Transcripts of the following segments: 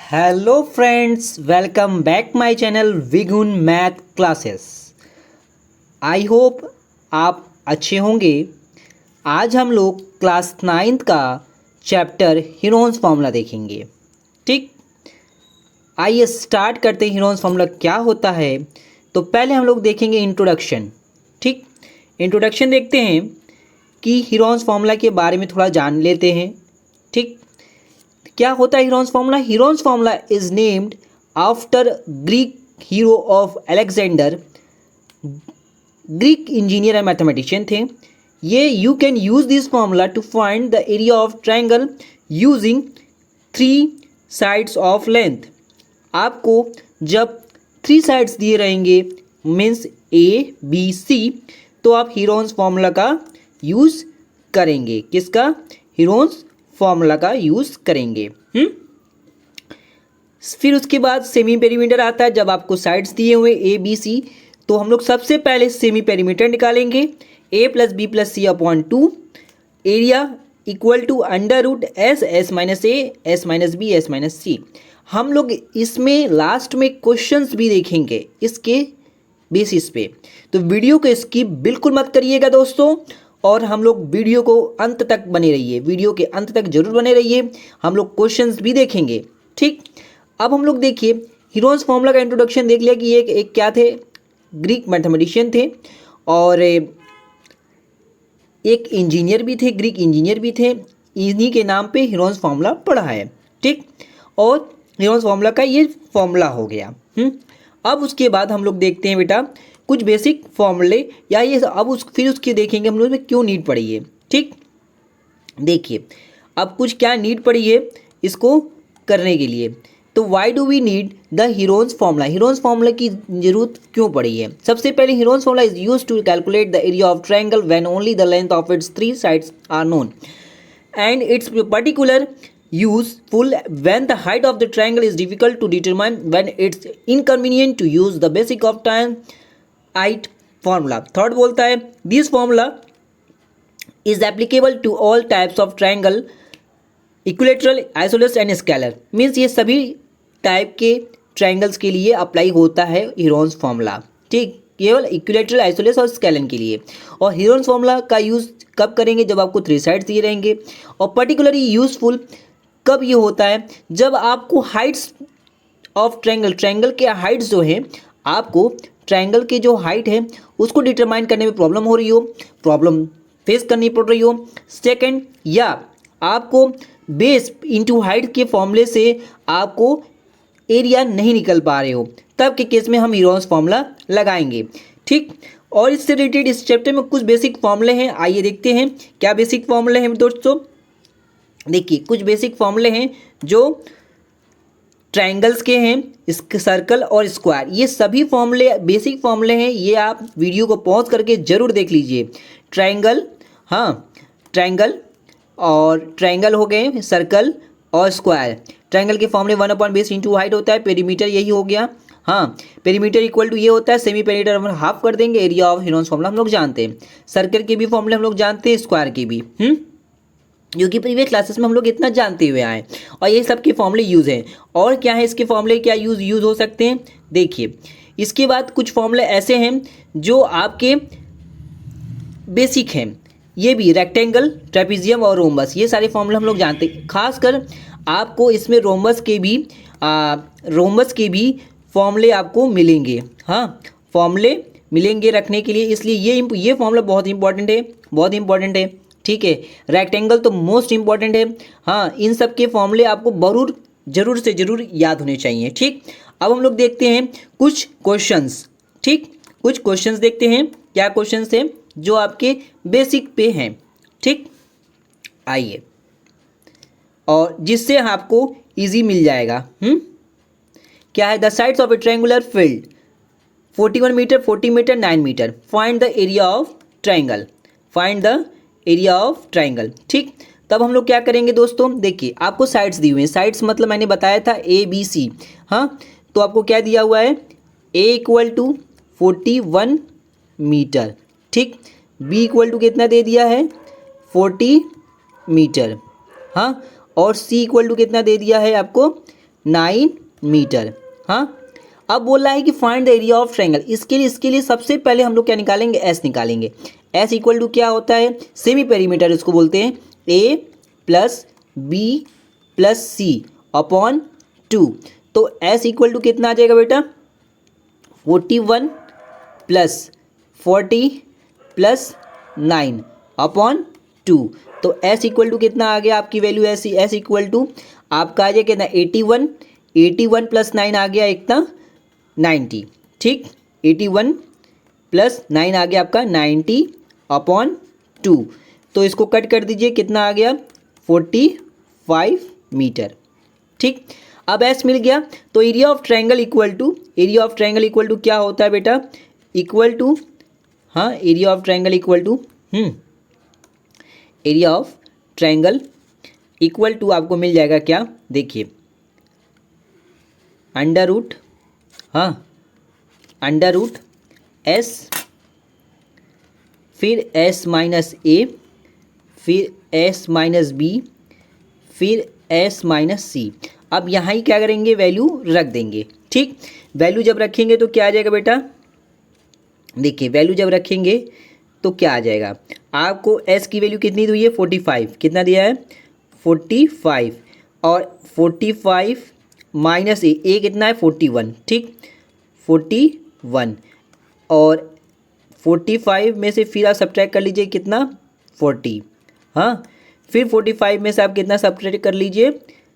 Hello friends, welcome back my channel विगुन math classes. I hope आप अच्छे होंगे। आज हम लोग क्लास 9th का चैप्टर हीरोन्स फार्मूला देखेंगे। ठीक, आइए स्टार्ट करते हैं। हीरोन्स फार्मूला क्या होता है, तो पहले हम लोग देखेंगे इंट्रोडक्शन। ठीक, इंट्रोडक्शन देखते हैं कि हीरोन्स फार्मूला के बारे में थोड़ा जान लेते हैं। ठीक, क्या होता है Heron's formula? Heron's formula is named after Greek Hero of Alexander. Greek engineer and mathematician थे ये। You can use this formula to find the area of triangle using 3 sides of length. आपको जब 3 साइड्स दिए रहेंगे means A B C, तो आप Heron's formula का use करेंगे। किसका? हीरोन्स फार्मूला का यूज करेंगे। फिर उसके बाद सेमी पेरीमीटर आता है। जब आपको साइड्स दिए हुए ए बी सी, तो हम लोग सबसे पहले सेमी पेरीमीटर निकालेंगे। A plus b plus c upon 2, area equal to under root s, s minus a, s minus b, s minus c. हम लोग इसमें लास्ट में क्वेश्चंस भी देखेंगे इसके बेसिस पे, तो वीडियो को स्किप बिल्कुल मत करिएगा दोस्तों। और हम लोग वीडियो को अंत तक बने रहिए, वीडियो के अंत तक जरूर बने रहिए। हम लोग क्वेश्चंस भी देखेंगे। ठीक, अब हम लोग देखिए हीरोन्स फार्मूला का इंट्रोडक्शन देख लिया कि एक क्या थे, ग्रीक मैथमेटिशियन थे और एक इंजीनियर भी थे, ग्रीक इंजीनियर भी थे। इन्हीं के नाम पे हीरोन्स फार्मूला पढ़ा है। ठीक, और हीरोन्स फार्मूला का ये फार्मूला हो गया। अब उसके बाद हम लोग देखते हैं बेटा कुछ बेसिक फॉर्मूले, या ये अब फिर उसके देखेंगे हम लोग में क्यों नीड पड़ी है। ठीक, देखिए अब कुछ क्या नीड पड़ी है इसको करने के लिए। तो why do we need the Heron's formula? Heron's formula की जरूरत क्यों पड़ी है? सबसे पहले Heron's formula is used to calculate the area of triangle when only the length of its 3 sides are known, and its particular useful when the height of the triangle is difficult to determine, when it's inconvenient to use the basic of time height formula. Third बोलता है this formula is applicable to all types of triangle, equilateral, isosceles and scalar. Means ये सभी type के triangles के लिए apply होता है Heron's formula. ठीक, केवल इक्विलेटरल, आइसोलेस और स्केलन के लिए। और हीरोन्स फार्मूला का यूज़ कब करेंगे? जब आपको 3 साइड्स दिए रहेंगे। और पर्टिकुलरली यूजफुल कब ये होता है? जब आपको हाइट्स ऑफ ट्रायंगल के हाइट्स जो है, आपको ट्रायंगल के जो हाइट है उसको डिटरमाइन करने में प्रॉब्लम हो रही हो, प्रॉब्लम फेस करनी पड़ रही हो। सेकंड, या आपको बेस इंटू हाइट के फॉर्मूले से आपको एरिया नहीं निकल पा रहे हो, तब के केस में हम हीरोन्स फार्मूला लगाएंगे। ठीक, और इससे रिलेटेड इस चैप्टर में कुछ बेसिक फॉर्मूले हैं। आइए देखते हैं क्या बेसिक फॉर्मूले हैं दोस्तों। देखिए कुछ बेसिक फॉर्मूले हैं जो ट्रायंगल्स के हैं, सर्कल और स्क्वायर। ये सभी फॉर्मूले बेसिक फॉर्मूले हैं। ये आप वीडियो को पॉज करके जरूर देख लीजिए। ट्रायंगल, हाँ ट्रायंगल, और ट्रायंगल हो गए, सर्कल और स्क्वायर। ट्रायंगल के फॉर्मूले 1 बेस इंटू हाइट होता है। पेरीमीटर यही हो गया। हाँ, पेरीमीटर इक्वल टू ये होता है, सेमी पेरीमीटर हम हाफ कर देंगे। एरिया ऑफ हीरोन्स फार्मूला हम लोग जानते हैं। सर्कल के भी फॉर्मूले हम लोग जानते हैं, स्क्वायर के भी, क्योंकि प्रीवियस क्लासेस में हम लोग इतना जानते हुए आए। और ये सब के फॉर्मूले यूज़ हैं। और क्या है इसके फॉर्मूले, क्या यूज़ हो सकते हैं? देखिए इसके बाद कुछ फॉर्मूले ऐसे हैं जो आपके बेसिक हैं। ये भी रेक्टेंगल, ट्रेपेजियम और रोम्बस, ये सारे फॉर्मूले हम लोग जानते हैं। खासकर आपको इसमें रोम्बस के भी फॉर्मूले आपको मिलेंगे। हाँ, फॉर्मूले मिलेंगे रखने के लिए, इसलिए ये फॉर्मूला बहुत इंपॉर्टेंट है, बहुत इंपॉर्टेंट है। ठीक है, रेक्टेंगल तो मोस्ट इंपॉर्टेंट है। हाँ, इन सब के फॉर्मूले आपको जरूर से जरूर याद होने चाहिए। ठीक, अब हम लोग देखते हैं कुछ क्वेश्चंस। ठीक, कुछ क्वेश्चंस देखते हैं क्या क्वेश्चंस हैं जो आपके बेसिक पे हैं। ठीक, आइए, और जिससे आपको इजी मिल जाएगा। क्या है? The sides of a triangular field 41 metre, 40 metre, 9 metre. Find the area of triangle, find the area of triangle. ठीक, तब हम लोग क्या करेंगे दोस्तों? देखिए आपको साइड्स दी हुई हैं। साइड्स मतलब मैंने बताया था ए बी सी। हाँ, तो आपको क्या दिया हुआ है? ए इक्वल टू 41 मीटर। ठीक, बी इक्वल टू कितना दे दिया है? 40 मीटर। हाँ, और सी इक्वल टू कितना दे दिया है आपको? 9 मीटर। हाँ, अब बोल रहा है कि find the area of triangle. इसके लिए सबसे पहले हम लोग क्या निकालेंगे, एस निकालेंगे। एस इक्वल टू क्या होता है, सेमी पेरीमीटर इसको बोलते हैं, ए plus b plus c upon 2। तो एस इक्वल टू कितना आ जाएगा बेटा, 41 प्लस 40 प्लस 9 अपॉन 2। तो एस इक्वल टू कितना आ गया आपकी वैल्यू, एस इक्वल टू आपका आ जाएगा कितना, 81 प्लस 9 आ गया इतना 90। ठीक, 81 प्लस 9 आ गया आपका 90 अपॉन 2। तो इसको कट कर दीजिए, कितना आ गया 45 मीटर। ठीक, अब एस मिल गया। तो area of triangle equal to क्या होता है बेटा, इक्वल टू, हाँ, area of triangle equal to आपको मिल जाएगा क्या, देखिए, अंडर रूट, हाँ, अंडर रूट एस, फिर एस माइनस ए, फिर एस माइनस बी, फिर एस माइनस सी। अब यहाँ ही क्या करेंगे, वैल्यू रख देंगे। ठीक, वैल्यू जब रखेंगे तो क्या आ जाएगा बेटा, देखिए, वैल्यू जब रखेंगे तो क्या आ जाएगा, आपको एस की वैल्यू कितनी दी है, 45, कितना दिया है 45, और 45 माइनस ए कितना है 41। ठीक, 41, और 45 में से फिर आप सब्ट्रैक्ट कर लीजिए कितना, 40। हाँ, फिर 45 में से आप कितना सब्ट्रैक्ट कर लीजिए,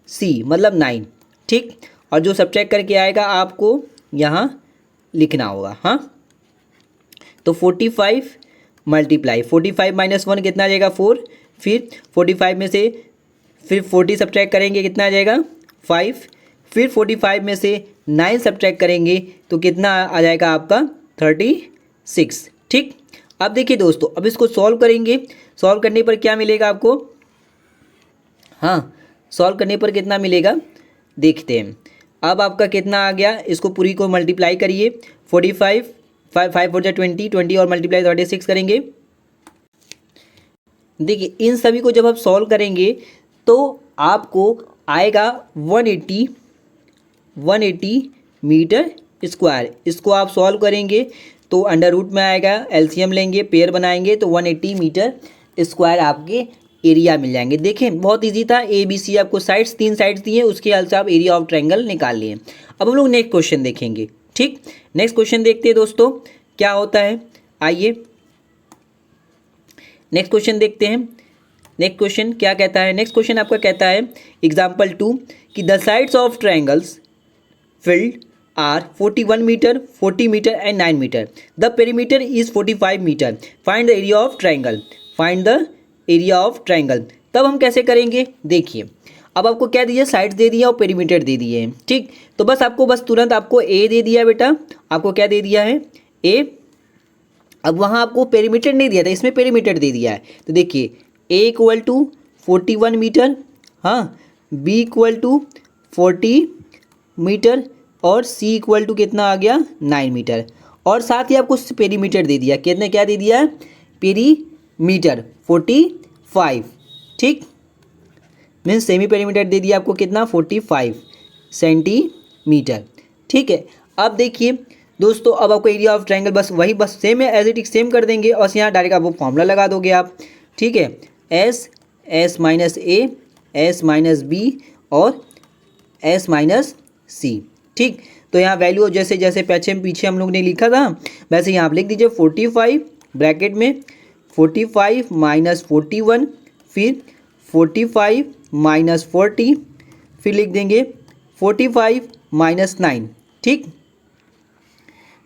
सी मतलब 9। ठीक, और जो सब्ट्रैक्ट करके आएगा आपको यहाँ लिखना होगा। हाँ, तो 45 मल्टीप्लाई 45 माइनस 1 कितना आ जाएगा 4, फिर 45 में से फिर 40 सब्ट्रैक्ट करेंगे, कितना आ जाएगा 5, फिर 45 में से 9 सब्ट्रैक्ट करेंगे तो कितना आ जाएगा आपका 36। ठीक, अब देखिए दोस्तों, अब इसको सॉल्व करेंगे, सॉल्व करने पर क्या मिलेगा आपको, हाँ, सॉल्व करने पर कितना मिलेगा देखते हैं। अब आपका कितना आ गया, इसको पूरी को मल्टीप्लाई करिए, 45, 5 4 20 और मल्टीप्लाई 36 करेंगे। देखिए, इन सभी को जब आप सॉल्व करेंगे तो आपको आएगा 180 मीटर स्क्वायर। इसको आप सॉल्व करेंगे तो अंडर रूट में आएगा, एलसीएम लेंगे, पेयर बनाएंगे तो 180 मीटर स्क्वायर आपके एरिया मिल जाएंगे। देखें, बहुत इजी था, ए बी सी आपको साइड्स, 3 साइड्स दिए, उसके हाल से आप एरिया ऑफ ट्रायंगल निकाल लिए। अब हम लोग नेक्स्ट क्वेश्चन देखेंगे। ठीक, नेक्स्ट क्वेश्चन देखते हैं दोस्तों क्या होता है, आइए नेक्स्ट क्वेश्चन देखते हैं। नेक्स्ट क्वेश्चन क्या कहता है, नेक्स्ट क्वेश्चन आपका कहता है एग्जाम्पल 2 कि the sides of triangles field are 41 metre, 40 metre and 9 metre. The perimeter is 45 metre. Find the area of triangle, find the area of triangle. तब हम कैसे करेंगे, देखिए, अब आपको क्या दिया, साइड्स दे दिया और पेरीमीटर दे दिए हैं। ठीक, तो बस तुरंत आपको ए दे दिया बेटा, आपको क्या दे दिया है, ए। अब वहाँ आपको पेरीमीटर नहीं दिया था, इसमें पेरीमीटर दे दिया है। तो देखिए, ए इक्वल टू 41 मीटर, हाँ, बी इक्वल टू 40 मीटर और सी इक्वल टू कितना आ गया 9 मीटर, और साथ ही आपको पेरीमीटर दे दिया, कितने क्या दे दिया है, पेरीमीटर 45। ठीक, मीन्स सेमी पेरीमीटर दे दिया आपको कितना 45 सेंटीमीटर। ठीक है, अब देखिए दोस्तों, अब आपको एरिया ऑफ ट्रायंगल बस सेम है, एज इट इज सेम कर देंगे और यहाँ डायरेक्ट आप वो फॉर्मूला लगा दोगे आप। ठीक है, S minus a, s minus B और एस माइनस सी। ठीक, तो यहाँ वैल्यू जैसे जैसे पीछे हम लोग ने लिखा था वैसे यहाँ आप लिख दीजिए 45 ब्रैकेट में 45 माइनस 41, फिर 45 माइनस 40, फिर लिख देंगे 45 माइनस 9। ठीक,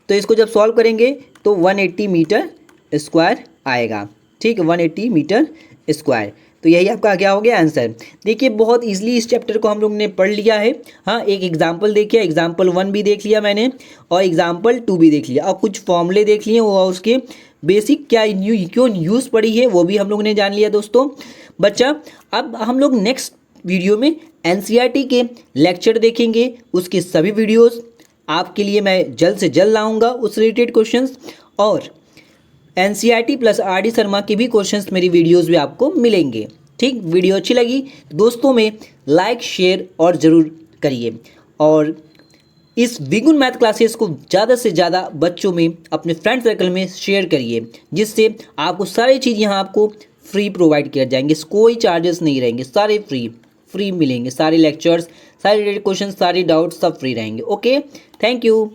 तो इसको जब सॉल्व करेंगे तो 180 मीटर स्क्वायर आएगा। ठीक, 180 मीटर स्क्वायर। तो यही आपका क्या हो गया आंसर। देखिए, बहुत इजीली इस चैप्टर को हम लोग ने पढ़ लिया है। हाँ, एक एग्जाम्पल देखिए, एग्जाम्पल 1 भी देख लिया मैंने और एग्जाम्पल 2 भी देख लिया, और कुछ फॉर्मूले देख लिए और उसके बेसिक क्या क्यों यूज़ पड़ी है वो भी हम लोग ने जान लिया दोस्तों। बच्चा, अब हम लोग नेक्स्ट वीडियो में एनसीईआरटी के लेक्चर देखेंगे, उसके सभी वीडियोज़ आपके लिए मैं जल्द से जल्द लाऊंगा, उस रिलेटेड क्वेश्चंस, और एनसीईआरटी प्लस आरडी शर्मा के भी क्वेश्चंस मेरी वीडियोस में आपको मिलेंगे। ठीक, वीडियो अच्छी लगी दोस्तों में लाइक शेयर और ज़रूर करिए और इस विगुन मैथ क्लासेस को ज़्यादा से ज़्यादा बच्चों में अपने फ्रेंड सर्कल में शेयर करिए, जिससे आपको सारी चीज़ यहाँ आपको फ्री प्रोवाइड किया जाएंगे, कोई चार्जेस नहीं रहेंगे, सारे फ्री मिलेंगे, सारे लेक्चर्स, सारे क्वेश्चन, सारे डाउट्स सब फ्री रहेंगे। Okay, thank you.